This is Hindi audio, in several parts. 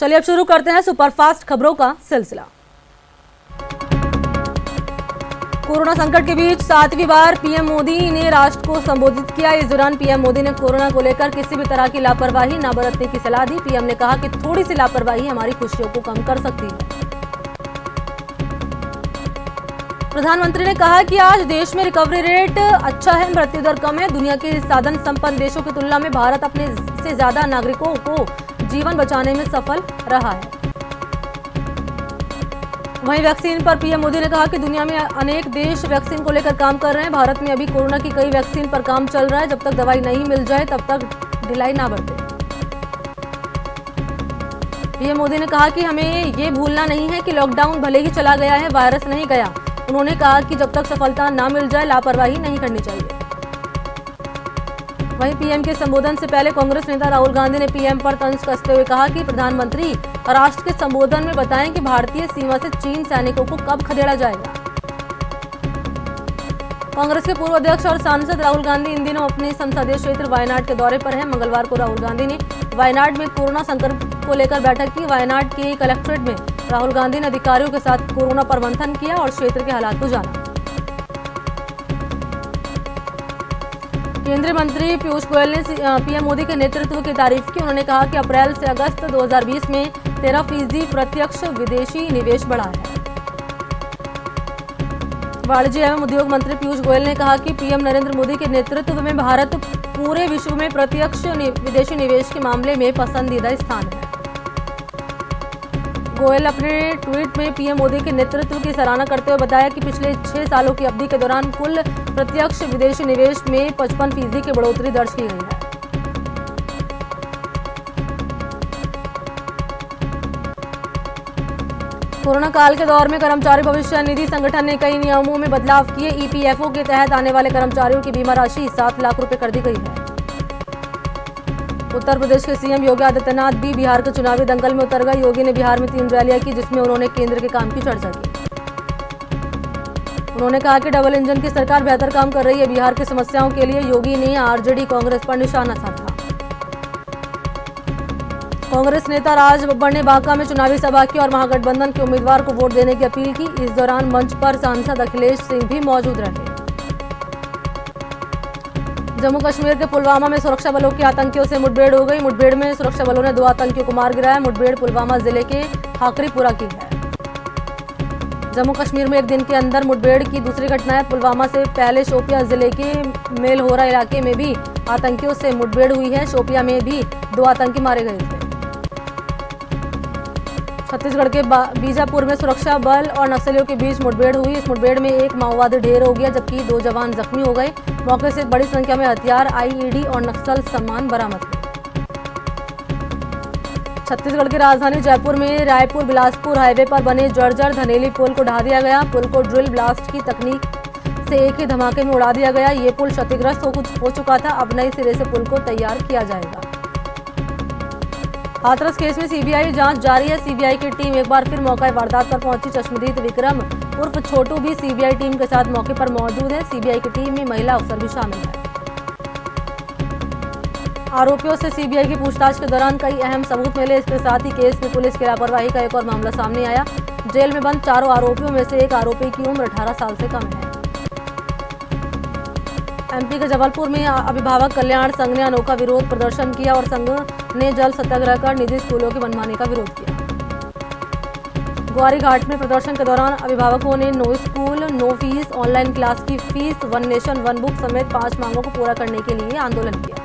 चलिए अब शुरू करते हैं सुपरफास्ट खबरों का सिलसिला। कोरोना संकट के बीच 7वीं बार पीएम मोदी ने राष्ट्र को संबोधित किया। इस दौरान पीएम मोदी ने कोरोना को लेकर किसी भी तरह की लापरवाही न बरतने की सलाह दी। पीएम ने कहा कि थोड़ी सी लापरवाही हमारी खुशियों को कम कर सकती है। प्रधानमंत्री ने कहा कि आज देश में रिकवरी रेट अच्छा है, मृत्यु दर कम है। दुनिया के साधन संपन्न देशों की तुलना में भारत अपने से ज्यादा नागरिकों को जीवन बचाने में सफल रहा है। वहीं वैक्सीन पर पीएम मोदी ने कहा कि दुनिया में अनेक देश वैक्सीन को लेकर काम कर रहे हैं। भारत में अभी कोरोना की कई वैक्सीन पर काम चल रहा है। जब तक दवाई नहीं मिल जाए तब तक ढिलाई ना बरते। पीएम मोदी ने कहा कि हमें ये भूलना नहीं है कि लॉकडाउन भले ही चला गया है, वायरस नहीं गया। उन्होंने कहा कि जब तक सफलता ना मिल जाए लापरवाही नहीं करनी चाहिए। वहीं पीएम के संबोधन से पहले कांग्रेस नेता राहुल गांधी ने पीएम पर तंज कसते हुए कहा कि प्रधानमंत्री राष्ट्र के संबोधन में बताएं कि भारतीय सीमा से चीन सैनिकों को कब खदेड़ा जाएगा। कांग्रेस के पूर्व अध्यक्ष और सांसद राहुल गांधी इन दिनों अपने संसदीय क्षेत्र वायनाड के दौरे पर हैं। मंगलवार को राहुल गांधी ने वायनाड में कोरोना संकट को लेकर बैठक की। वायनाड के कलेक्ट्रेट में राहुल गांधी ने अधिकारियों के साथ कोरोना पर मंथन किया और क्षेत्र के हालात को जाना। केंद्रीय मंत्री पीयूष गोयल ने पीएम मोदी के नेतृत्व की तारीफ की। उन्होंने कहा कि अप्रैल से अगस्त 2020 में 13% प्रत्यक्ष विदेशी निवेश बढ़ा है। वाणिज्य एवं उद्योग मंत्री पीयूष गोयल ने कहा कि पीएम नरेंद्र मोदी के नेतृत्व में भारत पूरे विश्व में प्रत्यक्ष विदेशी निवेश के मामले में पसंदीदा स्थान है। गोयल अपने ट्वीट में पीएम मोदी के नेतृत्व की सराहना करते हुए बताया कि पिछले 6 सालों की अवधि के दौरान कुल प्रत्यक्ष विदेशी निवेश में 55% की बढ़ोतरी दर्ज की गई है। कोरोना काल के दौर में कर्मचारी भविष्य निधि संगठन ने कई नियमों में बदलाव किए। ईपीएफओ के तहत आने वाले कर्मचारियों की बीमा राशि 7 लाख रुपए कर दी गई है। उत्तर प्रदेश के सीएम योगी आदित्यनाथ भी बिहार के चुनावी दंगल में उतर गए। योगी ने बिहार में 3 रैलियां की जिसमें उन्होंने केंद्र के काम की चर्चा की। उन्होंने कहा कि डबल इंजन की सरकार बेहतर काम कर रही है। बिहार की समस्याओं के लिए योगी ने आरजेडी कांग्रेस पर निशाना साधा। कांग्रेस नेता राज बब्बर ने बांका में चुनावी सभा की और महागठबंधन के उम्मीदवार को वोट देने की अपील की। इस दौरान मंच पर सांसद अखिलेश सिंह भी मौजूद रहे। जम्मू कश्मीर के पुलवामा में सुरक्षा बलों की आतंकियों से मुठभेड़ हो गई। मुठभेड़ में सुरक्षा बलों ने 2 आतंकियों को मार गिराया। मुठभेड़ पुलवामा जिले के हाकरीपुरा की है। जम्मू कश्मीर में एक दिन के अंदर मुठभेड़ की दूसरी घटना है। पुलवामा से पहले शोपियां जिले के मेलहोरा इलाके में भी आतंकियों से मुठभेड़ हुई है। शोपियां में भी 2 आतंकी मारे गए थे। छत्तीसगढ़ के बीजापुर में सुरक्षा बल और नक्सलियों के बीच मुठभेड़ हुई। इस मुठभेड़ में एक माओवादी ढेर हो गया जबकि 2 जवान जख्मी हो गए। मौके से बड़ी संख्या में हथियार, आईईडी और नक्सल सामान बरामद हुए। छत्तीसगढ़ की राजधानी जयपुर में रायपुर बिलासपुर हाईवे पर बने जर्जर धनेली पुल को ढा दिया गया। पुल को ड्रिल ब्लास्ट की तकनीक से एक ही धमाके में उड़ा दिया गया। ये पुल क्षतिग्रस्त हो चुका था। अब नए सिरे से पुल को तैयार किया जाएगा। हाथरस केस में सीबीआई जांच जारी है। सीबीआई की टीम एक बार फिर मौका वारदात पर पहुंची। चश्मदीद विक्रम उर्फ छोटू भी सीबीआई टीम के साथ मौके पर मौजूद है। सीबीआई की टीम में महिला अफसर भी शामिल है। आरोपियों से सीबीआई की पूछताछ के दौरान कई अहम सबूत मिले। इसके साथ ही केस में पुलिस की लापरवाही का एक और मामला सामने आया। जेल में बंद 4 आरोपियों में से एक आरोपी की उम्र 18 साल से कम है। एमपी के जबलपुर में अभिभावक कल्याण संघ ने अनोखा विरोध प्रदर्शन किया और संघ ने जल सत्याग्रह कर निजी स्कूलों की मनमानी का विरोध किया। ग्वारी घाट में प्रदर्शन के दौरान अभिभावकों ने no school no fees, online class की फीस, 1 नेशन 1 बुक समेत 5 मांगों को पूरा करने के लिए आंदोलन किया।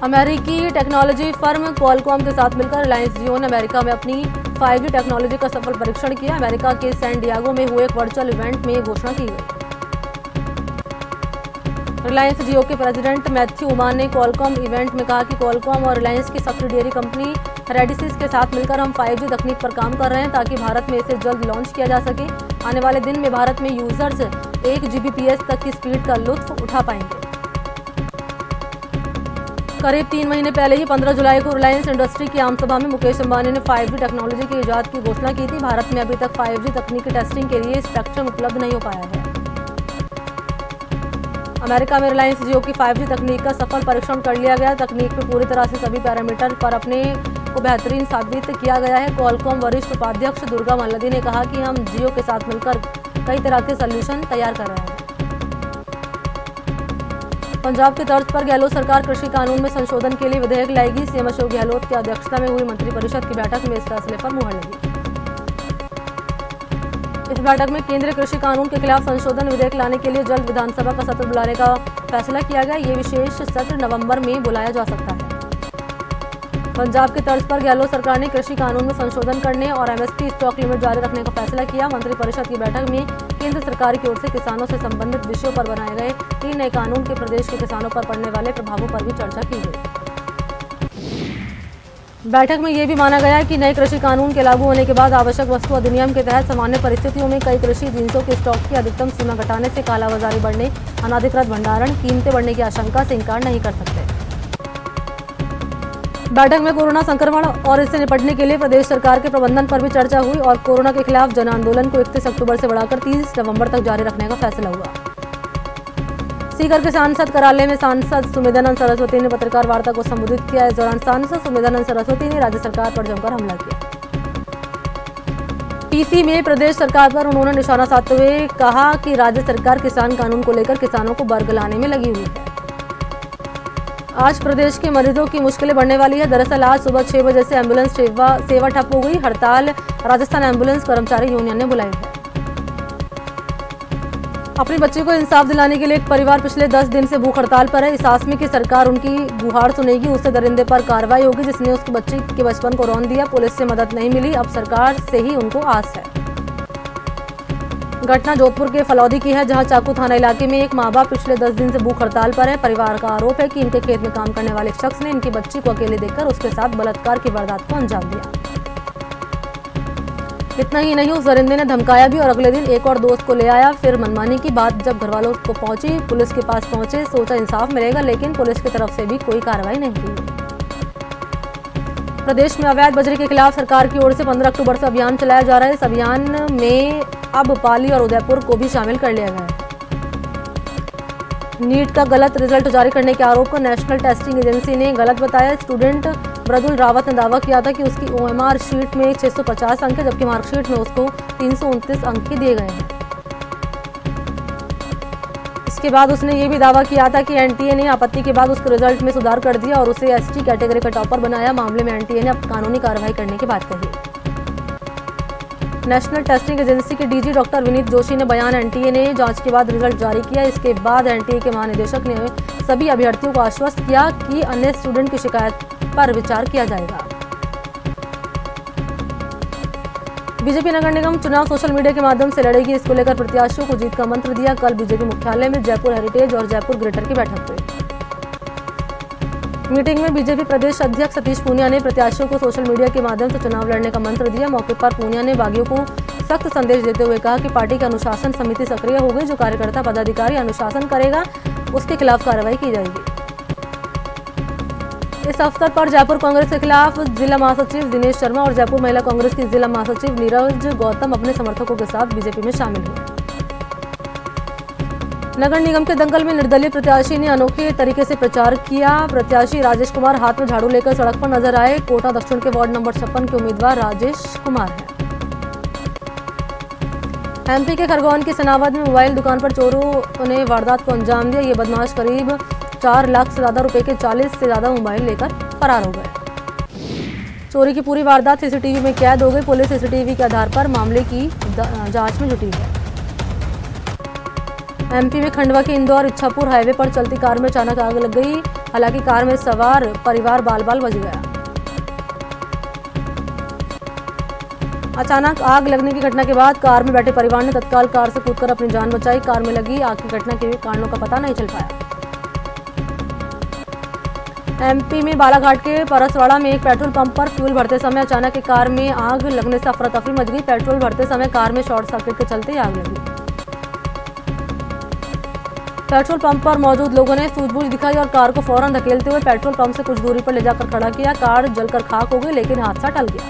अमेरिकी टेक्नोलॉजी फर्म क्वालकॉम के साथ मिलकर रिलायंस जियो ने अमेरिका में अपनी 5G टेक्नोलॉजी का सफल परीक्षण किया। अमेरिका के सैन डिएगो में हुए एक वर्चुअल इवेंट में ये घोषणा की गई। रिलायंस जियो के प्रेसिडेंट मैथ्यू उमान ने क्वालकॉम इवेंट में कहा कि क्वालकॉम और रिलायंस की सब्सिडियरी कंपनी रेडिसिस के साथ मिलकर हम 5G तकनीक पर काम कर रहे हैं ताकि भारत में इसे जल्द लॉन्च किया जा सके। आने वाले दिन में भारत में यूजर्स 1 Gbps तक की स्पीड का लुत्फ उठा पाएंगे। करीब 3 महीने पहले ही 15 जुलाई को रिलायंस इंडस्ट्री की आम सभा में मुकेश अंबानी ने 5G टेक्नोलॉजी की इजाद की घोषणा की थी। भारत में अभी तक 5G तकनीक की टेस्टिंग के लिए स्पेक्ट्रम उपलब्ध नहीं हो पाया है। अमेरिका में रिलायंस जियो की 5G तकनीक का सफल परीक्षण कर लिया गया। तकनीक में पूरी तरह से सभी पैरामीटर पर अपने को बेहतरीन साबित किया गया है। कॉलकॉम वरिष्ठ उपाध्यक्ष दुर्गा मल्लदी ने कहा कि हम जियो के साथ मिलकर कई तरह के सॉल्यूशन तैयार कर रहे हैं। पंजाब की तर्ज पर गहलोत सरकार कृषि कानून में संशोधन के लिए विधेयक लाएगी। सीएम अशोक गहलोत की अध्यक्षता में हुई मंत्रिपरिषद की बैठक में इस फैसले पर मुहर लगी। इस बैठक में केंद्रीय कृषि कानून के खिलाफ संशोधन विधेयक लाने के लिए जल्द विधानसभा का सत्र बुलाने का फैसला किया गया। ये विशेष सत्र नवंबर में बुलाया जा सकता है। पंजाब की तर्ज पर गहलोत सरकार ने कृषि कानून में संशोधन करने और एमएसपी स्टॉक लिमिट जारी रखने का फैसला किया। मंत्रिपरिषद की बैठक में केंद्र सरकार की ओर से किसानों से संबंधित विषयों पर बनाए गए 3 नए कानून के प्रदेश के किसानों पर पड़ने वाले प्रभावों पर भी चर्चा की गई। बैठक में यह भी माना गया कि नए कृषि कानून के लागू होने के बाद आवश्यक वस्तु अधिनियम के तहत सामान्य परिस्थितियों में कई कृषि जिन्सों के स्टॉक की अधिकतम सीमा घटाने से कालाबाजारी बढ़ने, अनाधिकृत भंडारण, कीमतें बढ़ने की आशंका से इंकार नहीं कर सकते। बैठक में कोरोना संक्रमण और इससे निपटने के लिए प्रदेश सरकार के प्रबंधन पर भी चर्चा हुई और कोरोना के खिलाफ जन आंदोलन को 31 अक्टूबर से बढ़ाकर 30 नवंबर तक जारी रखने का फैसला हुआ। सीकर के सांसद कार्यालय में सांसद सुमेधानंद सरस्वती ने पत्रकार वार्ता को संबोधित किया। इस दौरान सांसद सुमेधानंद सरस्वती ने राज्य सरकार पर जमकर हमला किया। पीसी में प्रदेश सरकार पर उन्होंने निशाना साधते हुए कहा कि राज्य सरकार किसान कानून को लेकर किसानों को बरगलाने में लगी हुई है। आज प्रदेश के मरीजों की मुश्किलें बढ़ने वाली है। दरअसल आज सुबह 6 बजे से एम्बुलेंस सेवा ठप हो गई। हड़ताल राजस्थान एम्बुलेंस कर्मचारी यूनियन ने बुलाई है। अपनी बच्ची को इंसाफ दिलाने के लिए एक परिवार पिछले 10 दिन से भूख हड़ताल पर है। इस आस में कि सरकार उनकी गुहार सुनेगी, उससे दरिंदे पर कार्रवाई होगी जिसने उसकी बच्ची के बचपन को रौंद दिया। पुलिस से मदद नहीं मिली, अब सरकार से ही उनको आस है। घटना जोधपुर के फलौदी की है, जहां चाकू थाना इलाके में एक माँ बाप पिछले 10 दिन से भूख हड़ताल पर है। परिवार का आरोप है कि इनके खेत में काम करने वाले शख्स ने इनकी बच्ची को अकेले देखकर उसके साथ बलात्कार की वारदात को अंजाम दिया। इतना ही नहीं, उस दरिंदे ने धमकाया भी और अगले दिन एक और दोस्त को ले आया। फिर मनमानी की बात जब घरवालों को पहुंची, पुलिस के पास पहुंचे, सोचा इंसाफ मिलेगा, लेकिन पुलिस की तरफ से भी कोई कार्रवाई नहीं की। प्रदेश में अवैध बजरी के खिलाफ सरकार की ओर से 15 अक्टूबर से अभियान चलाया जा रहा है। इस अभियान में अब पाली और उदयपुर को भी शामिल कर लिया गया है। नीट का गलत रिजल्ट जारी करने के आरोप को नेशनल टेस्टिंग एजेंसी ने गलत बताया। स्टूडेंट मृदुल रावत ने दावा किया था कि उसकी OMR शीट में 650 अंक है, जबकि मार्कशीट में उसको 329 अंक ही दिए गए हैं। इसके बाद उसने ये भी दावा किया था कि NTA ने आपत्ति के बाद उसके रिजल्ट में सुधार कर दिया और उसे ST कैटेगरी का टॉपर बनाया। मामले में NTA ने अब कानूनी कार्रवाई करने की बात कही। नेशनल टेस्टिंग एजेंसी के DG डॉक्टर विनीत जोशी ने बयान NTA ने जांच के बाद रिजल्ट जारी किया। इसके बाद NTA के महानिदेशक ने सभी अभ्यर्थियों को आश्वस्त किया कि अन्य स्टूडेंट की शिकायत पर विचार किया जाएगा। बीजेपी नगर निगम चुनाव सोशल मीडिया के माध्यम से लड़ेगी। इसको लेकर प्रत्याशियों को जीत का मंत्र दिया। कल बीजेपी मुख्यालय में जयपुर हेरिटेज और जयपुर ग्रेटर की बैठक हुई। मीटिंग में बीजेपी प्रदेश अध्यक्ष सतीश पूनिया ने प्रत्याशियों को सोशल मीडिया के माध्यम से चुनाव लड़ने का मंत्र दिया। मौके पर पूनिया ने बागियों को सख्त संदेश देते हुए कहा कि पार्टी की अनुशासन समिति सक्रिय हो गई। जो कार्यकर्ता पदाधिकारी अनुशासन करेगा उसके खिलाफ कार्रवाई की जाएगी। इस अवसर पर जयपुर कांग्रेस के खिलाफ जिला महासचिव दिनेश शर्मा और जयपुर महिला कांग्रेस की जिला महासचिव नीरज गौतम अपने समर्थकों के साथ बीजेपी में शामिल हुए। नगर निगम के दंगल में निर्दलीय प्रत्याशी ने अनोखे तरीके से प्रचार किया। प्रत्याशी राजेश कुमार हाथ में झाड़ू लेकर सड़क पर नजर आए। कोटा दक्षिण के वार्ड नंबर 56 के उम्मीदवार राजेश कुमार हैं। MP के खरगोन के सनावद में मोबाइल दुकान पर चोरों ने वारदात को अंजाम दिया। ये बदमाश करीब 4 लाख से ज्यादा रुपए के 40 से ज्यादा मोबाइल लेकर फरार हो गए। चोरी की पूरी वारदात CCTV में कैद हो गई। पुलिस CCTV के आधार पर मामले की जांच में जुटी है। MP में खंडवा के इंदौर इच्छापुर हाईवे पर चलती कार में अचानक आग लग गई। हालांकि कार में सवार परिवार बाल बाल बच गया। अचानक आग लगने की घटना के बाद कार में बैठे परिवार ने तत्काल कार से कूदकर अपनी जान बचाई। कार में लगी आग की घटना के कारणों का पता नहीं चल पाया। MP में बालाघाट के परसवाड़ा में एक पेट्रोल पंप पर फ्यूल भरते समय अचानक एक कार में आग लगने से अफरा तफरी मच गई। पेट्रोल भरते समय कार में शॉर्ट सर्किट के चलते आग लगी। पेट्रोल पंप पर मौजूद लोगों ने सूझबूझ दिखाई और कार को फौरन धकेलते हुए पेट्रोल पंप से कुछ दूरी पर ले जाकर खड़ा किया। कार जलकर खाक हो गई, लेकिन हादसा टल गया।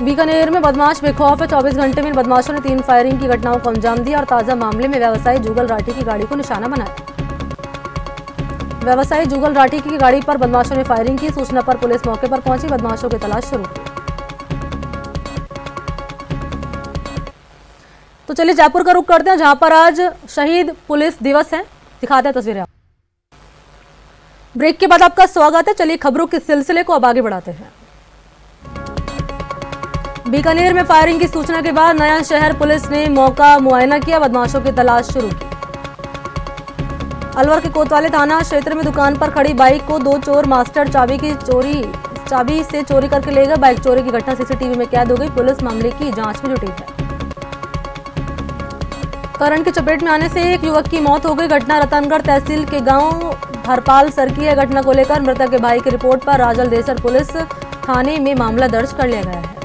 बीकानेर में बदमाश बेखौफ है। 24 घंटे में बदमाशों ने 3 फायरिंग की घटनाओं को अंजाम दिया और ताजा मामले में व्यवसायी जुगल राठी की गाड़ी को निशाना बनाया। व्यवसायी जुगल राठी की गाड़ी पर बदमाशों ने फायरिंग की। सूचना पर पुलिस मौके पर पहुंची, बदमाशों की तलाश शुरू की। तो चलिए जयपुर का रुख करते हैं, जहां पर आज शहीद पुलिस दिवस है। दिखाते हैं तस्वीरें। ब्रेक के बाद आपका स्वागत है। चलिए खबरों के सिलसिले को अब आगे बढ़ाते हैं। बीकानेर में फायरिंग की सूचना के बाद नया शहर पुलिस ने मौका मुआयना किया, बदमाशों की तलाश शुरू की। अलवर के कोतवाली थाना क्षेत्र में दुकान पर खड़ी बाइक को 2 चोर मास्टर चाबी से चोरी करके ले गए। बाइक चोरी की घटना सीसीटीवी में कैद हो गई। पुलिस मामले की जांच में जुटी है। करंट की चपेट में आने से एक युवक की मौत हो गई। घटना रतनगढ़ तहसील के गांव हरपाल सर की है। घटना को लेकर मृतक के भाई की रिपोर्ट पर राजल देसर पुलिस थाने में मामला दर्ज कर लिया गया है।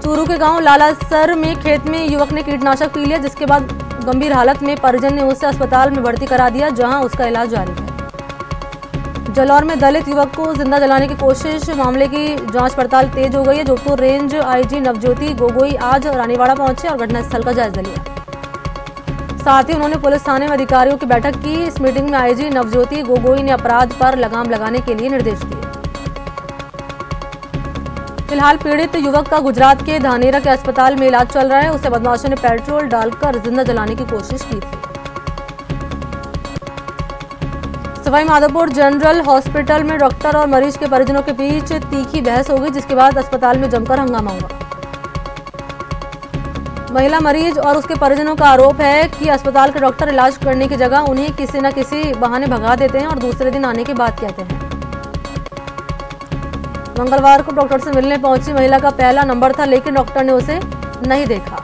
चूरू के गांव लालासर में खेत में युवक ने कीटनाशक पी लिया, जिसके बाद गंभीर हालत में परिजन ने उसे अस्पताल में भर्ती करा दिया, जहां उसका इलाज जारी है। जलौर में दलित युवक को जिंदा जलाने की कोशिश, मामले की जांच पड़ताल तेज हो गई है। जोधपुर रेंज आईजी नवज्योति गोगोई आज रानीवाड़ा पहुंचे और घटनास्थल का जायजा लिया। साथ ही उन्होंने पुलिस थाने में अधिकारियों की बैठक की। इस मीटिंग में आईजी नवज्योति गोगोई ने अपराध पर लगाम लगाने के लिए निर्देश दिए। फिलहाल पीड़ित युवक का गुजरात के धानेरा के अस्पताल में इलाज चल रहा है। उसे बदमाशों ने पेट्रोल डालकर जिंदा जलाने की कोशिश की थी। सवाई माधोपुर जनरल हॉस्पिटल में डॉक्टर और मरीज के परिजनों के बीच तीखी बहस हो गई, जिसके बाद अस्पताल में जमकर हंगामा हुआ। महिला मरीज और उसके परिजनों का आरोप है कि अस्पताल के डॉक्टर इलाज करने की जगह उन्हें किसी न किसी बहाने भगा देते हैं और दूसरे दिन आने की बात कहते हैं। मंगलवार को डॉक्टर से मिलने पहुंची महिला का पहला नंबर था, लेकिन डॉक्टर ने उसे नहीं देखा।